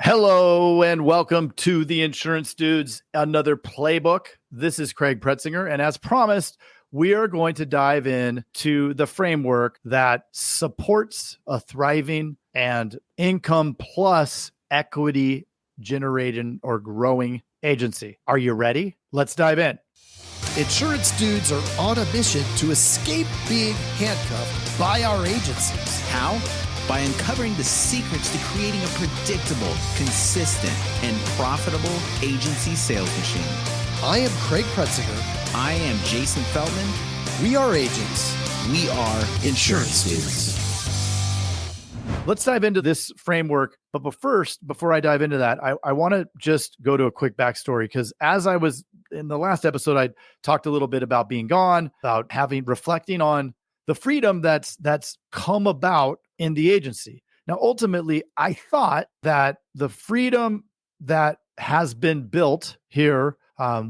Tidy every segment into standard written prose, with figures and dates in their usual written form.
Hello and welcome to the Insurance Dudes, another playbook. This is Craig Pretzinger, and as promised, we are going to dive into the framework that supports a thriving and income plus equity generating or growing agency. Are you ready? Let's dive in. Insurance dudes are on a mission to escape being handcuffed by our agencies. How? By uncovering the secrets to creating a predictable, consistent, and profitable agency sales machine. I am Craig Pretzinger. I am Jason Feldman. We are agents. We are Insurance Dudes. Let's dive into this framework. But first, before I dive into that, I want to just go to a quick backstory, because as I was in the last episode, I talked a little bit about being gone, about reflecting on the freedom that's come about in the agency. Now, ultimately, I thought that the freedom that has been built here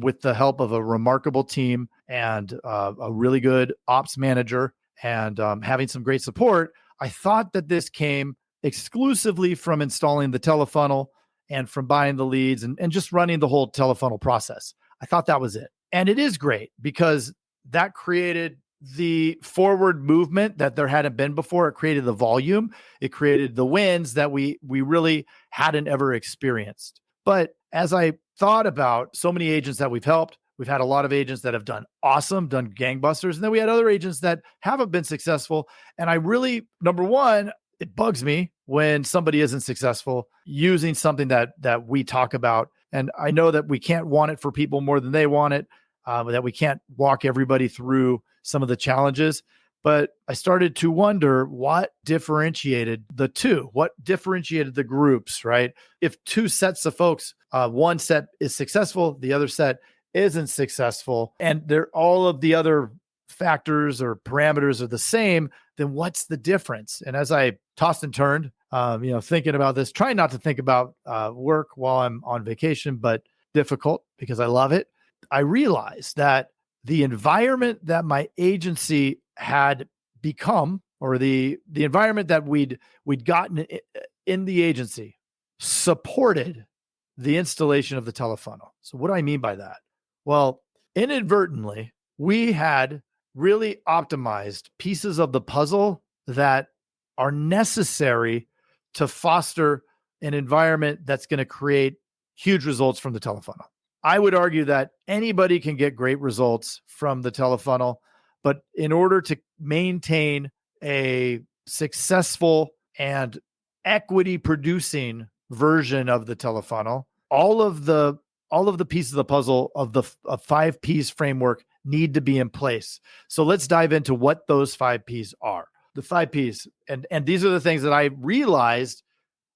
with the help of a remarkable team and a really good ops manager and having some great support, I thought that this came exclusively from installing the Telefunnel and from buying the leads and just running the whole Telefunnel process. I thought that was it. And it is great because that created the forward movement that there hadn't been before. It created the volume. It created the wins that we really hadn't ever experienced. But as I thought about so many agents that we've helped, we've had a lot of agents that have done awesome, done gangbusters. And then we had other agents that haven't been successful. And I really, number one, it bugs me when somebody isn't successful using something that we talk about. And I know that we can't want it for people more than they want it, that we can't walk everybody through some of the challenges. But I started to wonder what differentiated the two, what differentiated the groups, right? If two sets of folks, one set is successful, the other set isn't successful, and all of the other factors or parameters are the same, then what's the difference? And as I tossed and turned, thinking about this, trying not to think about work while I'm on vacation, but difficult because I love it, I realized that the environment that my agency had become, or the environment that we'd gotten in the agency, supported the installation of the Telefunnel. So what do I mean by that? Well, inadvertently, we had really optimized pieces of the puzzle that are necessary to foster an environment that's going to create huge results from the Telefunnel. I would argue that anybody can get great results from the Telefunnel, but in order to maintain a successful and equity producing version of the Telefunnel, all of the pieces of the puzzle of the 5 P's framework need to be in place. So let's dive into what those 5 P's are. The 5 P's, and these are the things that I realized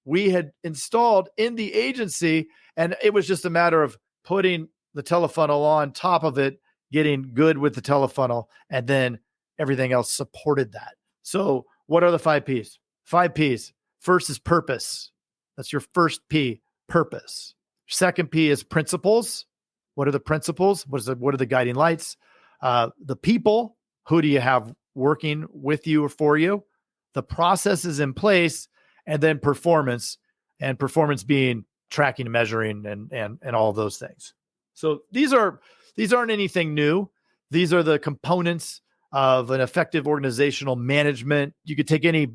we had installed in the agency, and it was just a matter of putting the Telefunnel on top of it, getting good with the Telefunnel, and then everything else supported that. So what are the 5 P's? 5 P's. First is purpose. That's your first P, purpose. Second P is principles. What are the principles? What are the guiding lights? The people. Who do you have working with you or for you? The processes in place, and then performance, and performance being tracking and measuring and all of those things. So these aren't anything new. These are the components of an effective organizational management. You could take any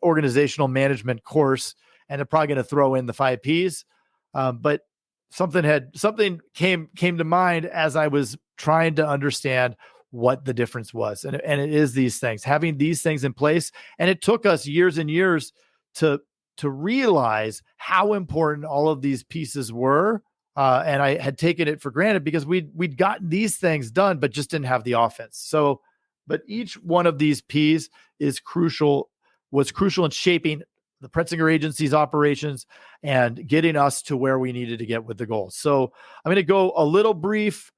organizational management course and they're probably going to throw in the 5 P's. But something came to mind as I was trying to understand what the difference was. And it is these things, having these things in place. And it took us years and years to realize how important all of these pieces were. And I had taken it for granted because we'd gotten these things done, but just didn't have the offense. So, but each one of these P's was crucial in shaping the Pretzinger Agency's operations and getting us to where we needed to get with the goals. So I'm going to go a little brief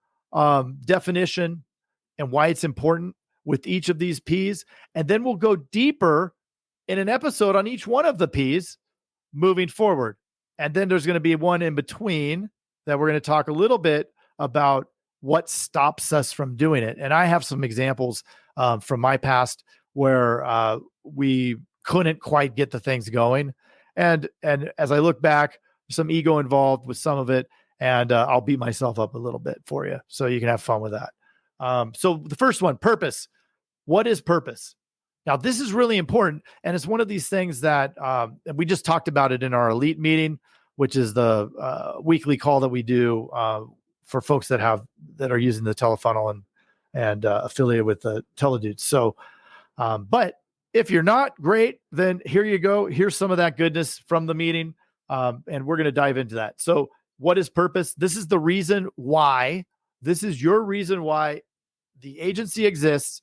definition and why it's important with each of these P's. And then we'll go deeper in an episode on each one of the P's moving forward. And then there's going to be one in between that we're going to talk a little bit about what stops us from doing it. And I have some examples from my past where we couldn't quite get the things going. And as I look back, some ego involved with some of it, and I'll beat myself up a little bit for you so you can have fun with that. So the first one, purpose. What is purpose? Now, this is really important, and it's one of these things that and we just talked about it in our elite meeting, which is the weekly call that we do for folks that are using the Telefunnel and affiliated with the TeleDudes. So, but if you're not, great, then here you go. Here's some of that goodness from the meeting, and we're going to dive into that. So, what is purpose? This is the reason why. This is your reason why the agency exists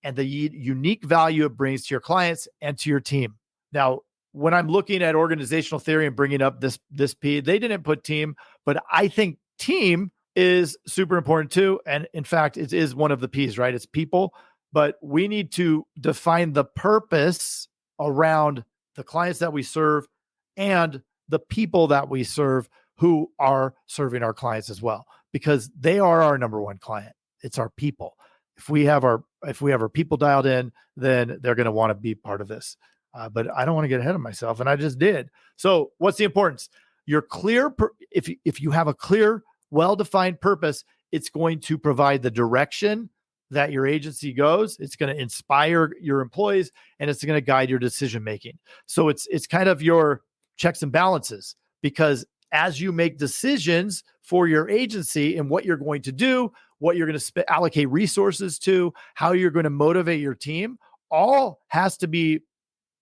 and the unique value it brings to your clients and to your team. Now, when I'm looking at organizational theory and bringing up this P, they didn't put team, but I think team is super important too. And in fact, it is one of the P's, right? It's people, but we need to define the purpose around the clients that we serve and the people that we serve who are serving our clients as well, because they are our number one client. It's our people. If we have our people dialed in, then they're going to want to be part of this. But I don't want to get ahead of myself, and I just did. So what's the importance? You're clear. If you have a clear, well-defined purpose, it's going to provide the direction that your agency goes. It's going to inspire your employees, and it's going to guide your decision-making. So it's kind of your checks and balances, because as you make decisions for your agency and what you're going to do, what you're going to allocate resources to, how you're going to motivate your team, all has to be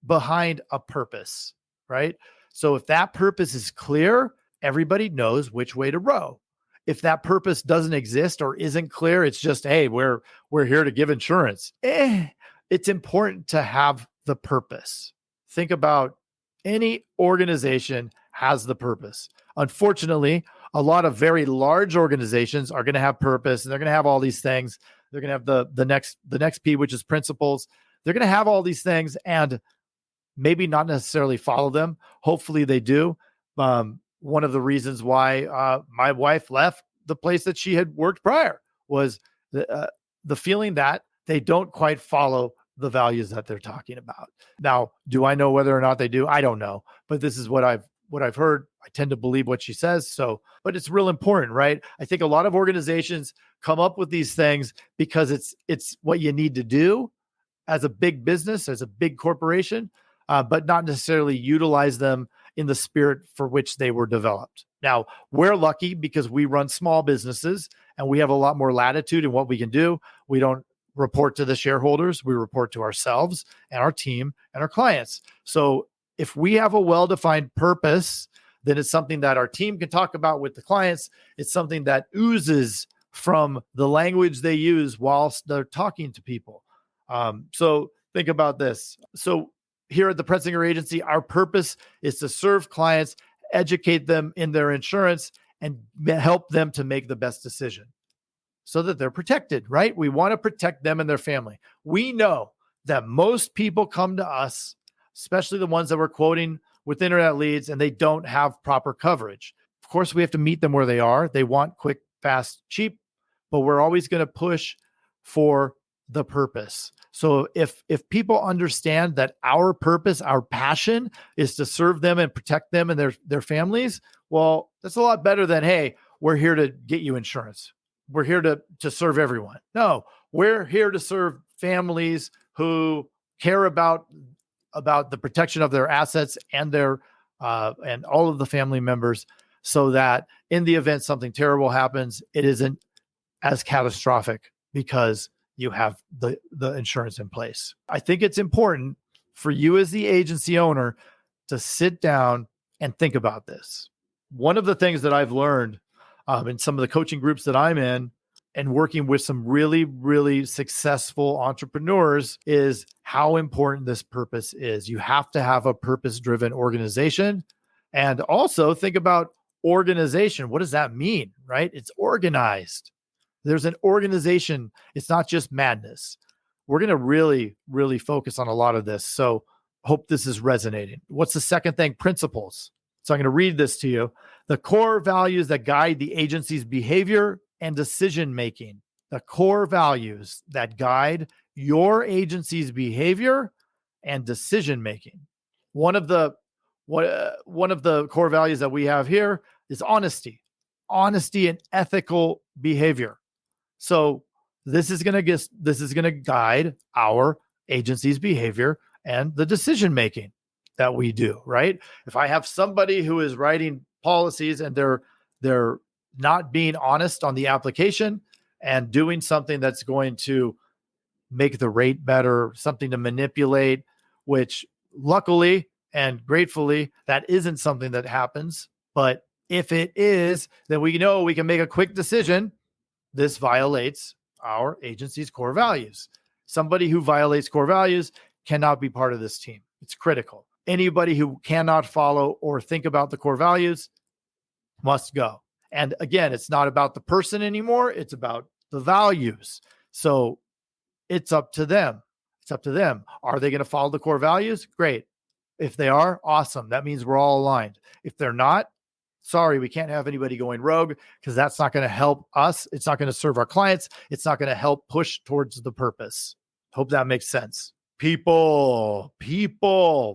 behind a purpose, right? So if that purpose is clear, everybody knows which way to row. If that purpose doesn't exist or isn't clear, it's just, hey, we're here to give insurance. It's important to have the purpose. Think about any organization has the purpose. Unfortunately, a lot of very large organizations are going to have purpose, and they're going to have all these things. They're going to have the next P, which is principles. They're going to have all these things and maybe not necessarily follow them. Hopefully they do. One of the reasons why my wife left the place that she had worked prior was the feeling that they don't quite follow the values that they're talking about. Now, do I know whether or not they do? I don't know, but this is what I've heard. I tend to believe what she says. So, but it's real important, right? I think a lot of organizations come up with these things because it's what you need to do as a big business, as a big corporation, but not necessarily utilize them in the spirit for which they were developed. Now, we're lucky because we run small businesses and we have a lot more latitude in what we can do. We don't report to the shareholders. We report to ourselves and our team and our clients. So if we have a well-defined purpose, then it's something that our team can talk about with the clients. It's something that oozes from the language they use whilst they're talking to people. So think about this. So here at the Pretzinger Agency, our purpose is to serve clients, educate them in their insurance, and help them to make the best decision so that they're protected, right? We want to protect them and their family. We know that most people come to us, especially the ones that we're quoting with internet leads, and they don't have proper coverage. Of course, we have to meet them where they are. They want quick, fast, cheap, but we're always going to push for the purpose. So if people understand that our purpose, our passion is to serve them and protect them and their families, well, that's a lot better than, hey, we're here to get you insurance. We're here to serve everyone. No, we're here to serve families who care about the protection of their assets and their and all of the family members, so that in the event something terrible happens, it isn't as catastrophic because you have the insurance in place. I think it's important for you as the agency owner to sit down and think about this. One of the things that I've learned in some of the coaching groups that I'm in and working with some really, really successful entrepreneurs is how important this purpose is. You have to have a purpose-driven organization. And also think about organization. What does that mean, right? It's organized. There's an organization. It's not just madness. We're going to really, really focus on a lot of this. So hope this is resonating. What's the second thing? Principles. So I'm going to read this to you. The core values that guide the agency's behavior and decision-making. The core values that guide your agency's behavior and decision-making. One of the One of the core values that we have here is honesty and ethical behavior. So this is going to guide our agency's behavior and the decision making that we do, right? If I have somebody who is writing policies and they're not being honest on the application and doing something that's going to make the rate better, something to manipulate, which luckily and gratefully, that isn't something that happens. But if it is, then we know we can make a quick decision. This violates our agency's core values. Somebody who violates core values cannot be part of this team. It's critical. Anybody who cannot follow or think about the core values must go. And again, it's not about the person anymore. It's about the values. So it's up to them. It's up to them. Are they going to follow the core values? Great. If they are, awesome. That means we're all aligned. If they're not, sorry, we can't have anybody going rogue because that's not going to help us. It's not going to serve our clients. It's not going to help push towards the purpose. Hope that makes sense. People,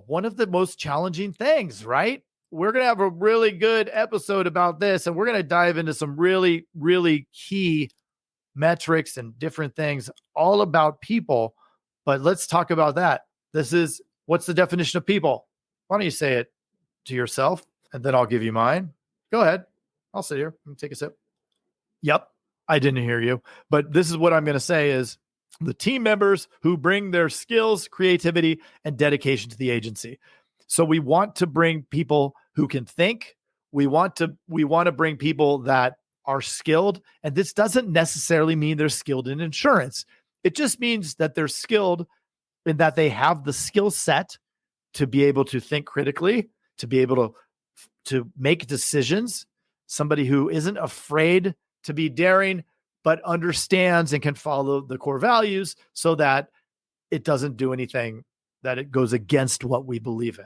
one of the most challenging things, right? We're going to have a really good episode about this, and we're going to dive into some really, really key metrics and different things all about people. But let's talk about that. What's the definition of people? Why don't you say it to yourself, and then I'll give you mine. Go ahead. I'll sit here and take a sip. Yep, I didn't hear you. But this is what I'm going to say is the team members who bring their skills, creativity, and dedication to the agency. So we want to bring people who can think. We want to bring people that are skilled. And this doesn't necessarily mean they're skilled in insurance. It just means that they're skilled in that they have the skill set to be able to think critically, to be able to make decisions. Somebody who isn't afraid to be daring, but understands and can follow the core values so that it doesn't do anything that it goes against what we believe in.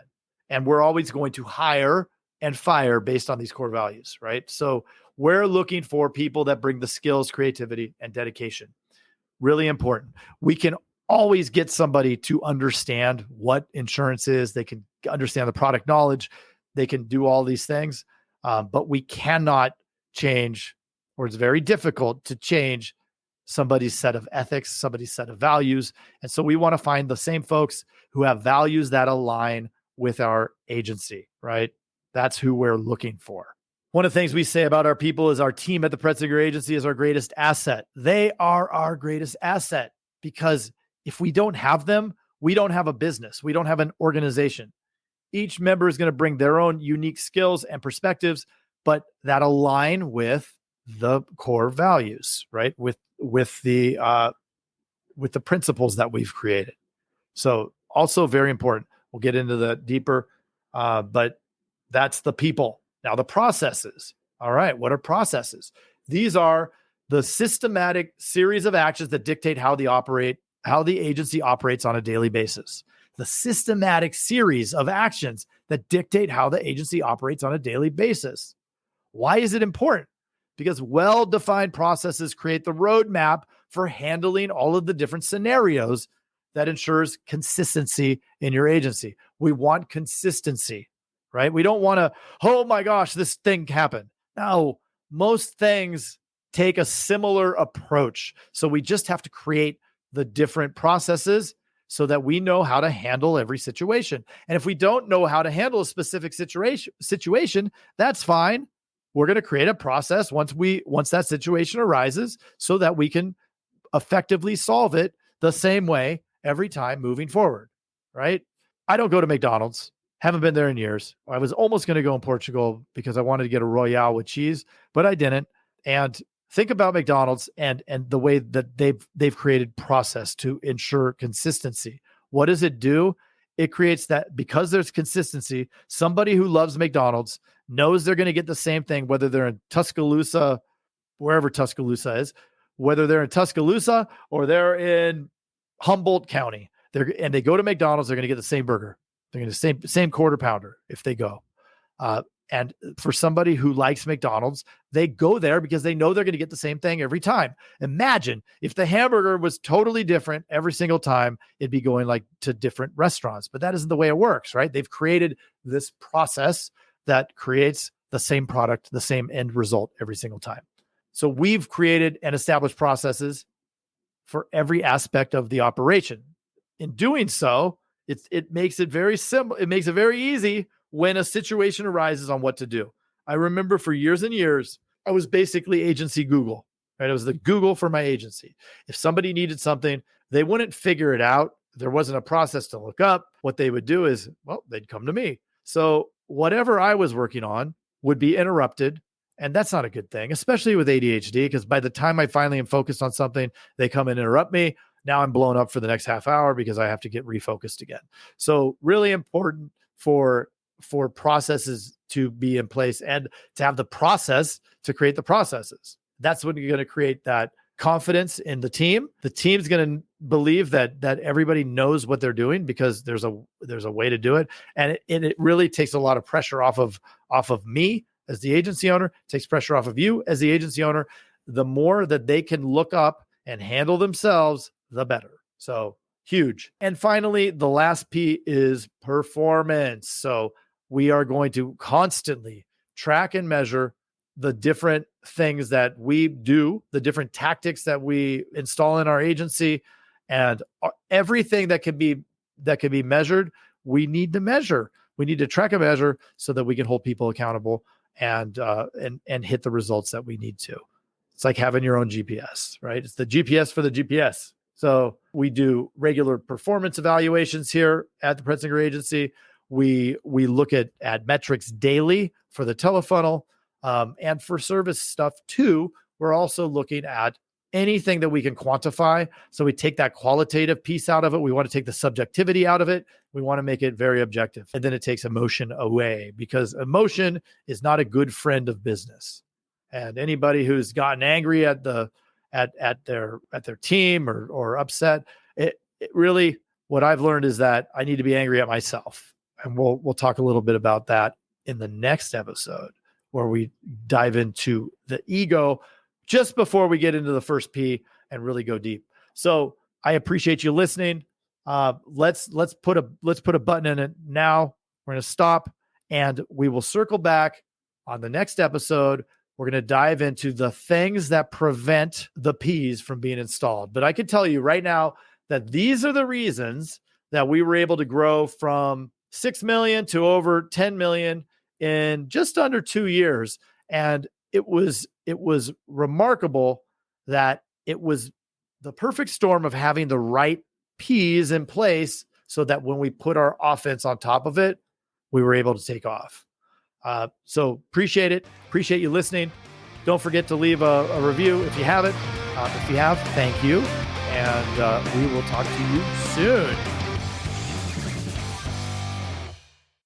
And we're always going to hire and fire based on these core values, right? So we're looking for people that bring the skills, creativity, and dedication. Really important. We can always get somebody to understand what insurance is. They can understand the product knowledge. They can do all these things, but we cannot change, or it's very difficult to change somebody's set of ethics, somebody's set of values. And so we want to find the same folks who have values that align with our agency, right? That's who we're looking for. One of the things we say about our people is our team at the Pretzinger Agency is our greatest asset. They are our greatest asset because if we don't have them, we don't have a business. We don't have an organization. Each member is going to bring their own unique skills and perspectives, but that align with the core values, right? With the principles that we've created. So also very important. We'll get into the deeper, but that's the people. Now the processes. All right. What are processes? These are the systematic series of actions that dictate how the agency operates on a daily basis. The systematic series of actions that dictate how the agency operates on a daily basis. Why is it important? Because well-defined processes create the roadmap for handling all of the different scenarios that ensures consistency in your agency. We want consistency, right? We don't want to, oh my gosh, this thing happened. No, most things take a similar approach. So we just have to create the different processes so that we know how to handle every situation. And if we don't know how to handle a specific situation, that's fine. We're going to create a process once that situation arises so that we can effectively solve it the same way every time moving forward, right? I don't go to McDonald's. Haven't been there in years. I was almost going to go in Portugal because I wanted to get a Royale with cheese, but I didn't. And think about McDonald's and the way that they've created process to ensure consistency. What does it do? It creates that because there's consistency, somebody who loves McDonald's knows they're going to get the same thing, whether they're in Tuscaloosa, wherever Tuscaloosa is, whether they're in Tuscaloosa or they're in Humboldt County, they go to McDonald's, they're going to get the same burger. They're going to same quarter pounder if they go. And for somebody who likes McDonald's, they go there because they know they're going to get the same thing every time. Imagine if the hamburger was totally different every single time, it'd be going like to different restaurants, but that isn't the way it works, right? They've created this process that creates the same product, the same end result every single time. So we've created and established processes for every aspect of the operation. In doing so, it makes it very simple. It makes it very easy when a situation arises on what to do. I remember for years and years, I was basically agency Google, right? It was the Google for my agency. If somebody needed something, they wouldn't figure it out. There wasn't a process to look up. What they would do is, well, they'd come to me. So whatever I was working on would be interrupted. And that's not a good thing, especially with ADHD, because by the time I finally am focused on something, they come and interrupt me. Now I'm blown up for the next half hour because I have to get refocused again. So really important for processes to be in place and to have the process to create the processes. That's when you're going to create that confidence in the team. The team's going to believe that everybody knows what they're doing because there's a way to do it. And it really takes a lot of pressure off of me as the agency owner, takes pressure off of you as the agency owner. The more that they can look up and handle themselves, the better. So huge. And finally, the last P is performance. So we are going to constantly track and measure the different things that we do, the different tactics that we install in our agency, and everything that can be measured, we need to measure. We need to track and measure so that we can hold people accountable and hit the results that we need to. It's like having your own GPS, right? It's the GPS for the GPS. So we do regular performance evaluations here at the Pretzinger Agency. We look at metrics daily for the Telefunnel, and for service stuff too. We're also looking at anything that we can quantify. So we take that qualitative piece out of it. We want to take the subjectivity out of it. We want to make it very objective. And then it takes emotion away, because emotion is not a good friend of business. And anybody who's gotten angry at their team or upset, it really, what I've learned is that I need to be angry at myself. And we'll talk a little bit about that in the next episode, where we dive into the ego just before we get into the first P and really go deep. So I appreciate you listening. Let's put a button in it now. We're going to stop and we will circle back on the next episode. We're going to dive into the things that prevent the P's from being installed. But I can tell you right now that these are the reasons that we were able to grow from 6 million to over 10 million in just under 2 years. And it was remarkable that it was the perfect storm of having the right P's in place so that when we put our offense on top of it, we were able to take off. So appreciate it. Appreciate you listening. Don't forget to leave a review if you haven't. If you have, thank you. And we will talk to you soon.